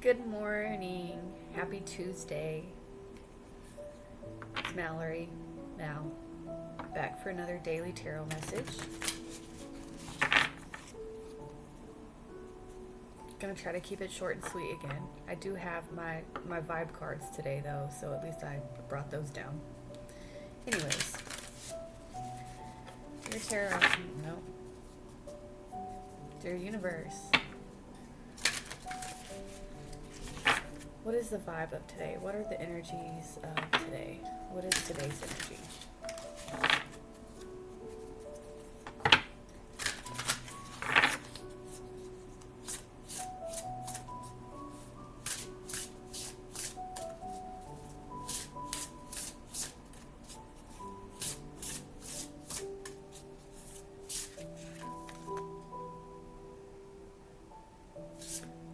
Good morning. Happy Tuesday. It's Mallory now, back for another daily tarot message. Gonna try to keep it short and sweet again. I do have my vibe cards today though, so at least I brought those down. Anyways, dear tarot, no. Dear universe, what is the vibe of today? What are the energies of today? What is today's energy?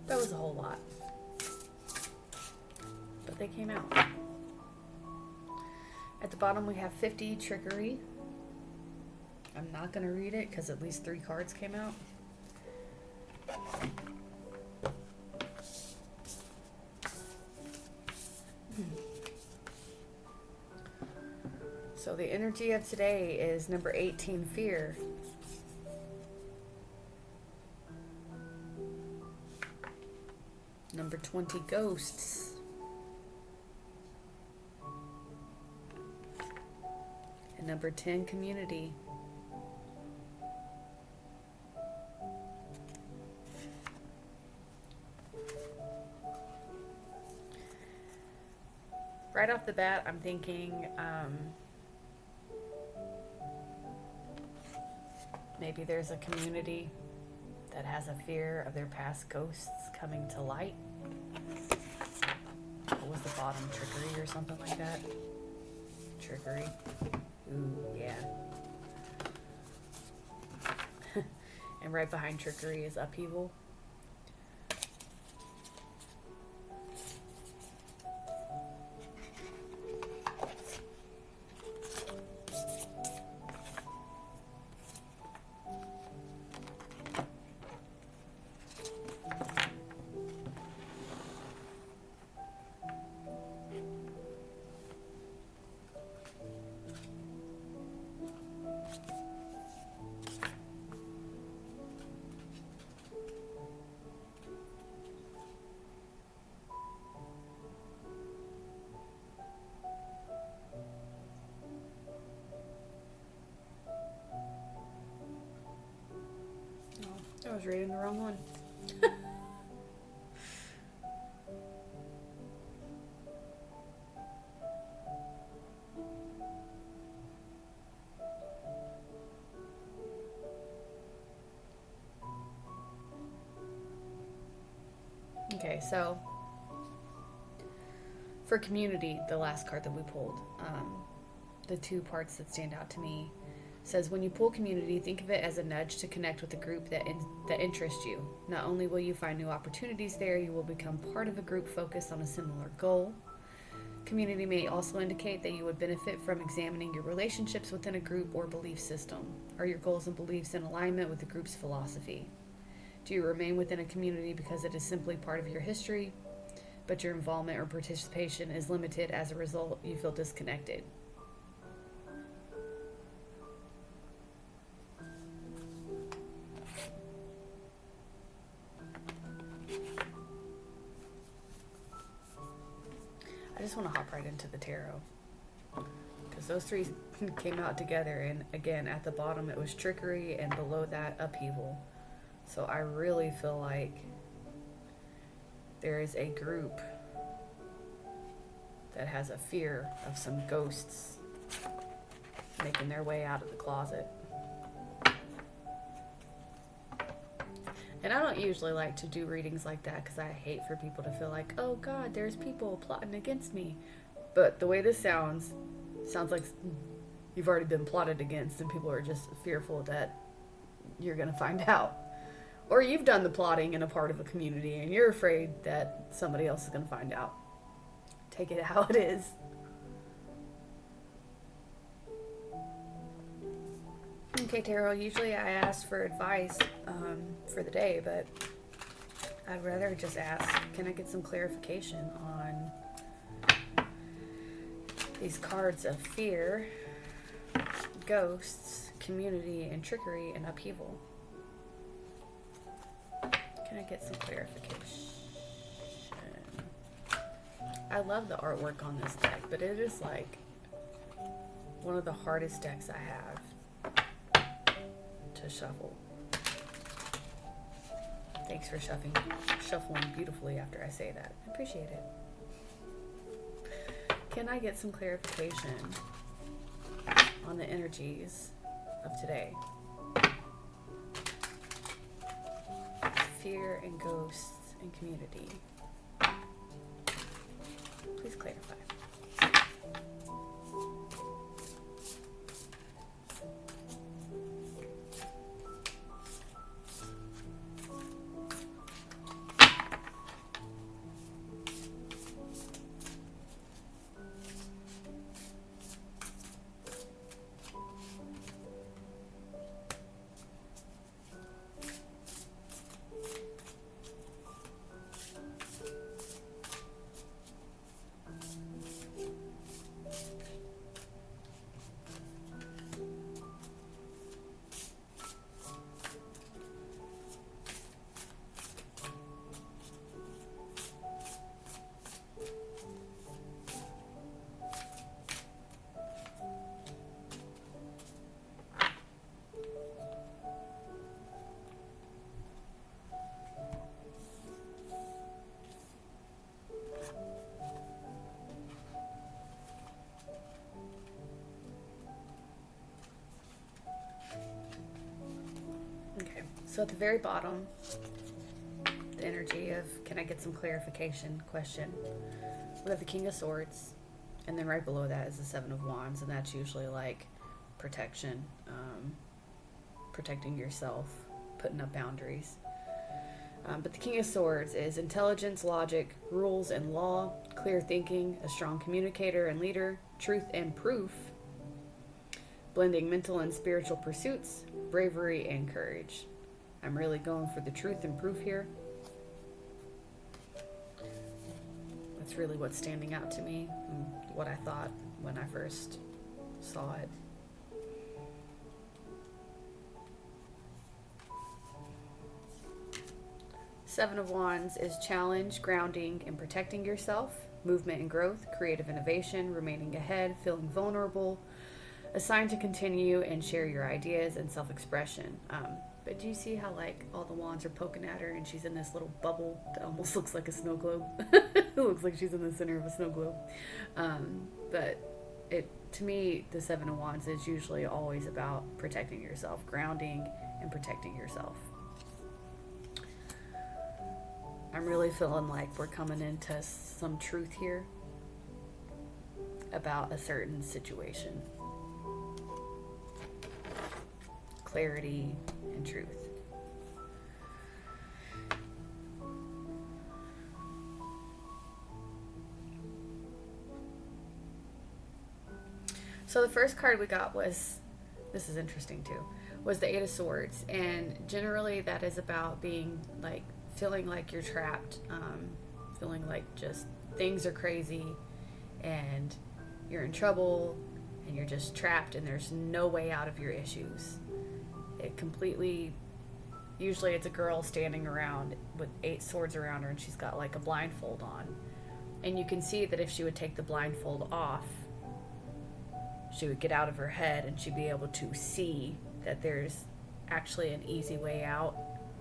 That was a whole lot. But they came out. At the bottom we have 50, trickery. I'm not going to read it because at least 3 cards came out. So the energy of today is number 18, fear. Number 20, ghosts. And number 10, community. Right off the bat, I'm thinking maybe there's a community that has a fear of their past ghosts coming to light. What was the bottom? Trickery or something like that? Trickery. Ooh, yeah. And right behind trickery is upheaval. I was reading the wrong one. Okay, so for community, the last card that we pulled, the 2 parts that stand out to me says, when you pull community, think of it as a nudge to connect with a group that interests you. Not only will you find new opportunities there, you will become part of a group focused on a similar goal. Community may also indicate that you would benefit from examining your relationships within a group or belief system. Are your goals and beliefs in alignment with the group's philosophy? Do you remain within a community because it is simply part of your history, but your involvement or participation is limited? As a result, you feel disconnected? I just want to hop right into the tarot because those 3 came out together, and again at the bottom it was trickery and below that upheaval. So I really feel like there is a group that has a fear of some ghosts making their way out of the closet. And I don't usually like to do readings like that because I hate for people to feel like, oh God, there's people plotting against me. But the way this sounds like you've already been plotted against and people are just fearful that you're going to find out. Or you've done the plotting in a part of a community and you're afraid that somebody else is going to find out. Take it how it is. Okay, Tarot, usually I ask for advice for the day, but I'd rather just ask, can I get some clarification on these cards of fear, ghosts, community, and trickery and upheaval? Can I get some clarification? I love the artwork on this deck, but it is like one of the hardest decks I have to shuffle. Thanks for shuffling beautifully after I say that. I appreciate it. Can I get some clarification on the energies of today? Fear and ghosts and community. Please clarify. Okay, so at the very bottom, the energy of can I get some clarification question. We have the King of Swords, and then right below that is the Seven of Wands, and that's usually like protection, protecting yourself, putting up boundaries. But the King of Swords is intelligence, logic, rules and law, clear thinking, a strong communicator and leader, truth and proof, blending mental and spiritual pursuits, bravery and courage. I'm really going for the truth and proof here. That's really what's standing out to me and what I thought when I first saw it. Seven of Wands is challenge, grounding, and protecting yourself, movement and growth, creative innovation, remaining ahead, feeling vulnerable, a sign to continue and share your ideas and self-expression. But do you see how like all the wands are poking at her and she's in this little bubble that almost looks like a snow globe? It looks like she's in the center of a snow globe. But to me, the Seven of Wands is usually always about protecting yourself, grounding and protecting yourself. I'm really feeling like we're coming into some truth here about a certain situation. Clarity and truth. So the first card we got was, this is interesting too, was the Eight of Swords. And generally that is about being like, feeling like you're trapped, feeling like just things are crazy and you're in trouble and you're just trapped and there's no way out of your issues. It completely, usually it's a girl standing around with 8 swords around her and she's got like a blindfold on. And you can see that if she would take the blindfold off, she would get out of her head and she'd be able to see that there's actually an easy way out.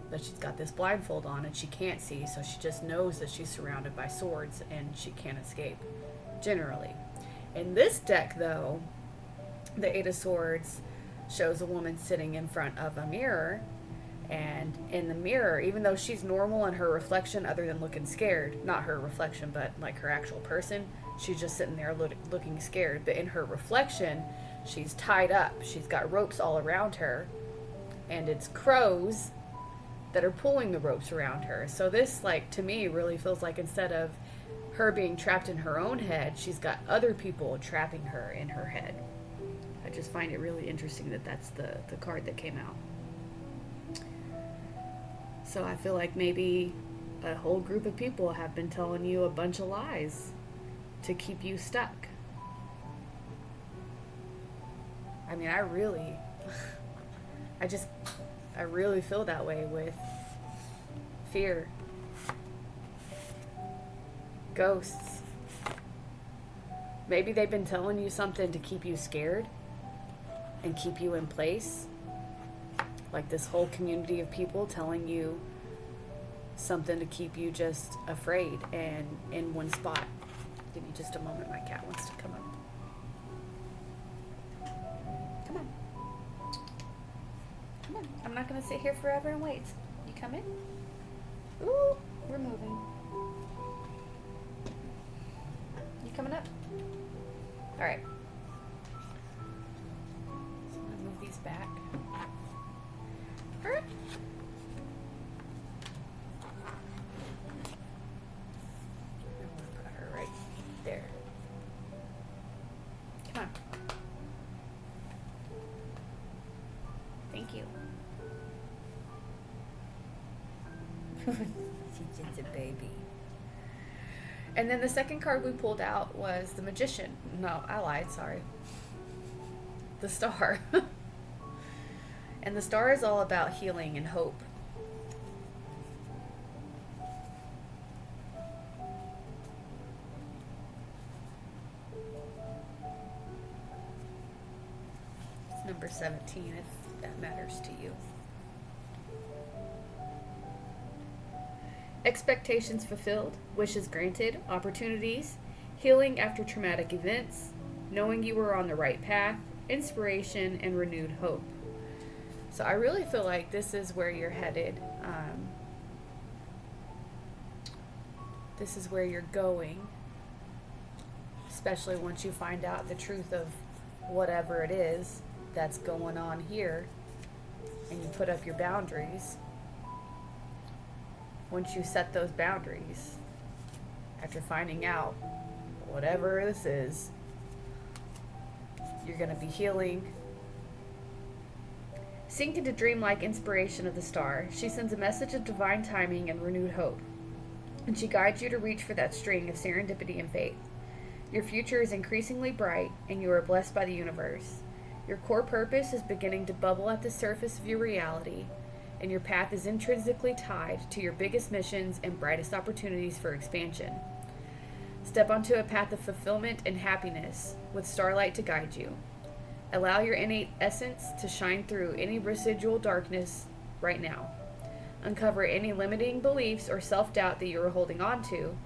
But she's got this blindfold on and she can't see, so she just knows that she's surrounded by swords and she can't escape, generally. In this deck, though, the Eight of Swords shows a woman sitting in front of a mirror, and in the mirror, even though she's normal in her reflection other than looking scared, not her reflection but like her actual person, she's just sitting there looking scared, but in her reflection she's tied up, she's got ropes all around her, and it's crows that are pulling the ropes around her. So this, like, to me really feels like instead of her being trapped in her own head, she's got other people trapping her in her head. I just find it really interesting that that's the card that came out. So I feel like maybe a whole group of people have been telling you a bunch of lies to keep you stuck. I mean, I really feel that way with fear, ghosts. Maybe they've been telling you something to keep you scared and keep you in place. Like this whole community of people telling you something to keep you just afraid and in one spot. Give me just a moment. My cat wants to come up. Come on. Come on. I'm not going to sit here forever and wait. You come in? Ooh, we're moving. You coming up? All right. So I'm going to move these back. All right. I'm going to put her right there. Come on. Thank you. She's just a baby. And then the second card we pulled out was the Magician. No, I lied, sorry. The Star. And the Star is all about healing and hope. It's number 17 if that matters to you. Expectations fulfilled, wishes granted, opportunities, healing after traumatic events, knowing you were on the right path, inspiration, and renewed hope. So I really feel like this is where you're headed. This is where you're going, especially once you find out the truth of whatever it is that's going on here and you put up your boundaries. Once you set those boundaries, after finding out whatever this is, you're going to be healing. Sink into dreamlike inspiration of the Star. She sends a message of divine timing and renewed hope, and she guides you to reach for that string of serendipity and faith. Your future is increasingly bright, and you are blessed by the universe. Your core purpose is beginning to bubble at the surface of your reality, and your path is intrinsically tied to your biggest missions and brightest opportunities for expansion. Step onto a path of fulfillment and happiness with starlight to guide you. Allow your innate essence to shine through any residual darkness right now. Uncover any limiting beliefs or self-doubt that you are holding on to.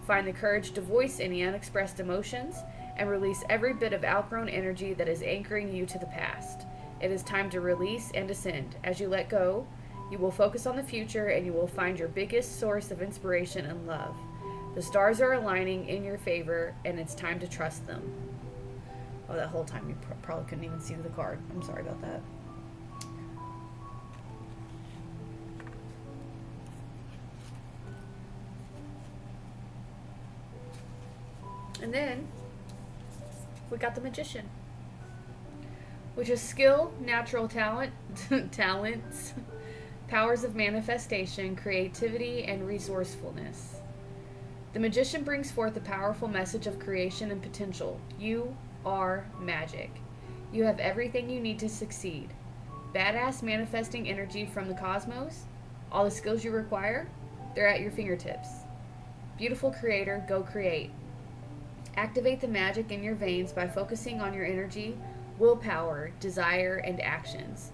Find the courage to voice any unexpressed emotions and release every bit of outgrown energy that is anchoring you to the past. It is time to release and ascend. As you let go, you will focus on the future and you will find your biggest source of inspiration and love. The stars are aligning in your favor and it's time to trust them. Oh, that whole time you probably couldn't even see the card. I'm sorry about that. And then we got the Magician, which is skill, natural talent, talents, powers of manifestation, creativity, and resourcefulness. The Magician brings forth a powerful message of creation and potential. You are magic. You have everything you need to succeed. Badass manifesting energy from the cosmos. All the skills you require, they're at your fingertips. Beautiful creator, go create. Activate the magic in your veins by focusing on your energy, willpower, desire, and actions.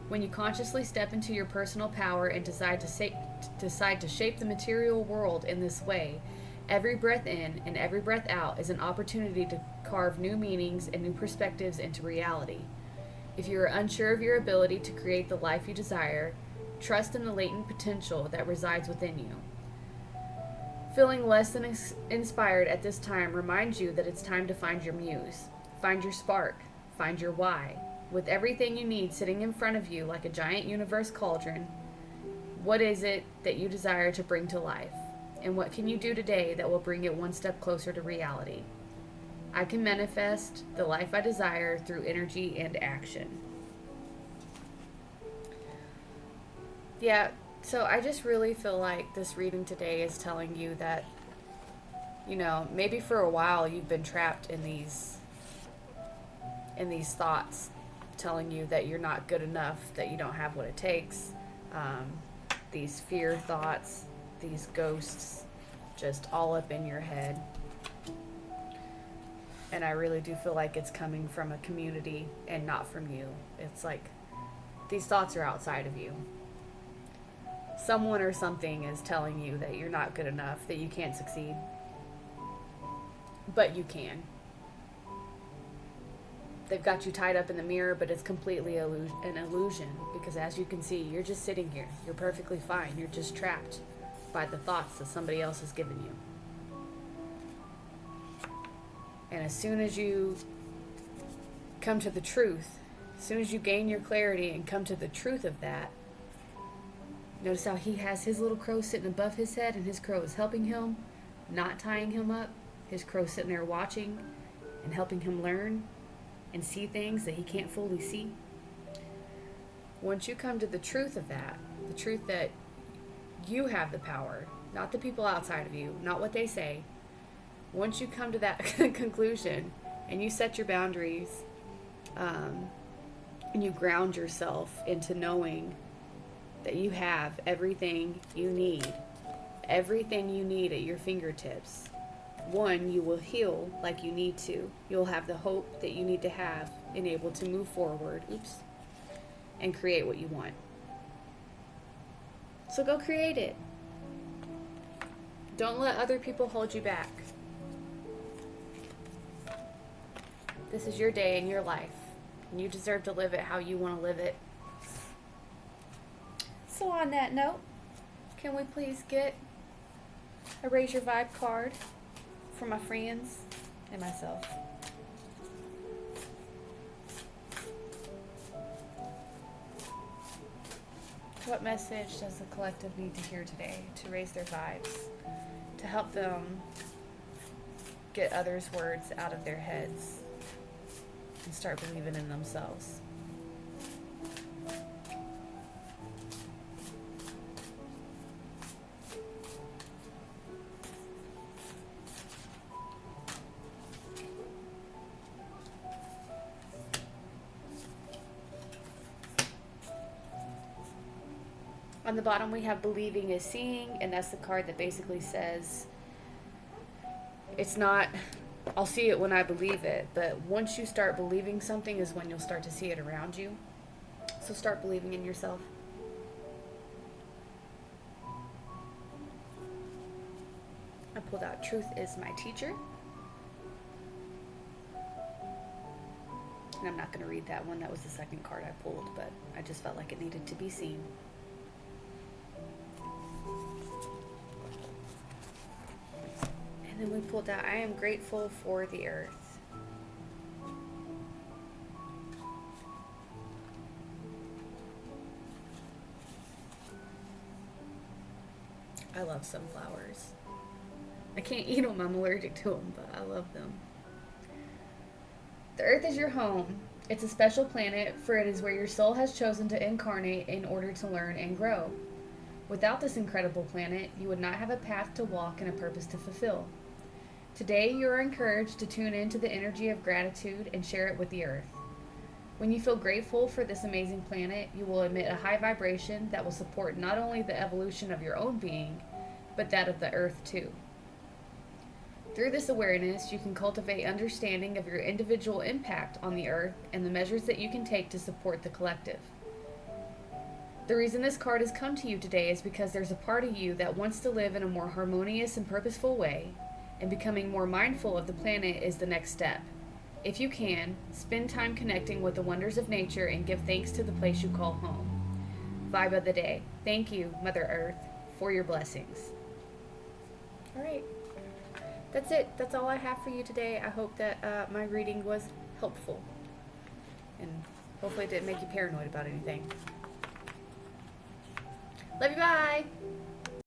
When you consciously step into your personal power and decide to shape the material world in this way, every breath in and every breath out is an opportunity to carve new meanings and new perspectives into reality. If you are unsure of your ability to create the life you desire, trust in the latent potential that resides within you. Feeling less than inspired at this time reminds you that it's time to find your muse, find your spark, find your why. With everything you need sitting in front of you like a giant universe cauldron, what is it that you desire to bring to life? And what can you do today that will bring it one step closer to reality? I can manifest the life I desire through energy and action. Yeah, So I just really feel like this reading today is telling you that, you know, maybe for a while you've been trapped in these thoughts telling you that you're not good enough, that you don't have what it takes. These fear thoughts, these ghosts just all up in your head. And I really do feel like it's coming from a community and not from you. It's like these thoughts are outside of you. Someone or something is telling you that you're not good enough, that you can't succeed. But you can. They've got you tied up in the mirror, but it's completely an illusion, because as you can see, you're just sitting here. You're perfectly fine. You're just trapped by the thoughts that somebody else has given you. And as soon as you come to the truth, as soon as you gain your clarity and come to the truth of that, notice how he has his little crow sitting above his head, and his crow is helping him, not tying him up. His crow sitting there watching and helping him learn and see things that he can't fully see. Once you come to the truth of that, the truth that you have the power, not the people outside of you, not what they say, once you come to that conclusion and you set your boundaries, and you ground yourself into knowing that you have everything you need at your fingertips. One, you will heal like you need to. You'll have the hope that you need to have and able to move forward, and create what you want. So go create it. Don't let other people hold you back. This is your day and your life, and you deserve to live it how you want to live it. So on that note, can we please get a Raise Your Vibe card for my friends and myself? What message does the collective need to hear today to raise their vibes, to help them get others' words out of their heads and start believing in themselves? On the bottom we have believing is seeing, and that's the card that basically says it's not I'll see it when I believe it, but once you start believing something is when you'll start to see it around you. So start believing in yourself. I pulled out Truth is my teacher. And I'm not going to read that one. That was the second card I pulled, but I just felt like it needed to be seen. And then we pulled out, I am grateful for the earth. I love sunflowers. I can't eat them, I'm allergic to them, but I love them. The earth is your home. It's a special planet, for it is where your soul has chosen to incarnate in order to learn and grow. Without this incredible planet, you would not have a path to walk and a purpose to fulfill. Today, you are encouraged to tune into the energy of gratitude and share it with the earth. When you feel grateful for this amazing planet, you will emit a high vibration that will support not only the evolution of your own being, but that of the earth too. Through this awareness, you can cultivate understanding of your individual impact on the earth and the measures that you can take to support the collective. The reason this card has come to you today is because there's a part of you that wants to live in a more harmonious and purposeful way, and becoming more mindful of the planet is the next step. If you can, spend time connecting with the wonders of nature and give thanks to the place you call home. Vibe of the day. Thank you, Mother Earth, for your blessings. All right. That's it. That's all I have for you today. I hope that my reading was helpful. And hopefully it didn't make you paranoid about anything. Love you, bye!